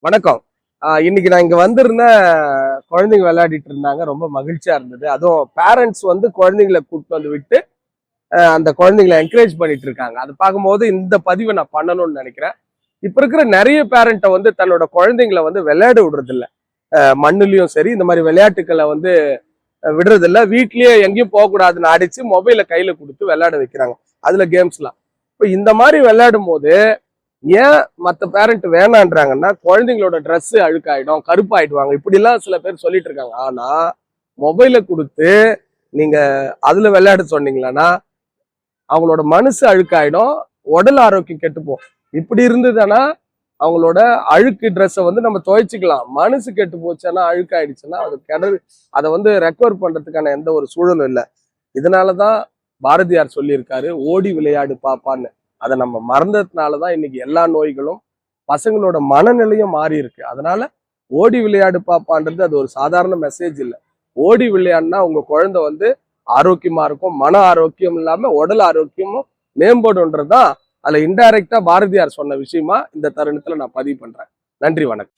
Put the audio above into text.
வணக்கம். இன்னைக்கு நான் இங்க வந்திருந்த குழந்தைங்க விளையாடிட்டு இருந்தாங்க. ரொம்ப மகிழ்ச்சியா இருந்தது. அதுவும் பேரண்ட்ஸ் வந்து குழந்தைங்களை கூப்பிட்டு வந்து விட்டு அந்த குழந்தைங்களை என்கரேஜ் பண்ணிட்டு இருக்காங்க. அதை பார்க்கும்போது இந்த பதிவை நான் பண்ணணும்னு நினைக்கிறேன். இப்ப இருக்கிற நிறைய பேரண்ட்டை வந்து தன்னோட குழந்தைங்களை வந்து விளையாட விடுறது இல்ல. மண்ணுலயும் சரி இந்த மாதிரி விளையாட்டுக்களை வந்து விடுறது இல்ல. வீட்லயே எங்கேயும் போகக்கூடாதுன்னு அடிச்சு மொபைலை கையில கொடுத்து விளையாட வைக்கிறாங்க. அதுல கேம்ஸ்லாம். இப்ப இந்த மாதிரி விளையாடும் போது ஏன் மற்ற பேரண்ட் வேணான்றாங்கன்னா குழந்தைங்களோட ட்ரெஸ் அழுக்காயிடும், கருப்பாயிடுவாங்க, இப்படிலாம் சில பேர் சொல்லிட்டு இருக்காங்க. ஆனா மொபைலை கொடுத்து நீங்க அதுல விளையாட சொன்னீங்களன்னா அவங்களோட மனசு அழுக்காயிடும், உடல் ஆரோக்கியம் கெட்டுப்போம். இப்படி இருந்ததுன்னா அவங்களோட அழுக்கு ட்ரெஸ்ஸை வந்து நம்ம துவைச்சிக்கலாம். மனசு கெட்டு போச்சுன்னா அழுக்காயிடுச்சுன்னா அதை வந்து ரெக்கவர் பண்றதுக்கான எந்த ஒரு சூழலும் இல்லை. இதனாலதான் பாரதியார் சொல்லியிருக்காரு, ஓடி விளையாடு பாப்பான்னு. அதை நம்ம மறந்ததுனாலதான் இன்னைக்கு எல்லா நோய்களும் பசங்களோட மனநிலையும் மாறி இருக்கு. அதனால ஓடி விளையாடு பாப்பான்றது அது ஒரு சாதாரண மெசேஜ் இல்லை. ஓடி விளையாடுனா உங்க குழந்தை வந்து ஆரோக்கியமா இருக்கும், மன ஆரோக்கியம் இல்லாம உடல் ஆரோக்கியமும் மேம்படும்ன்றதுதான் அதுல இன்டைரக்டா பாரதியார் சொன்ன விஷயமா இந்த தருணத்துல நான் பதிவு பண்றேன். நன்றி, வணக்கம்.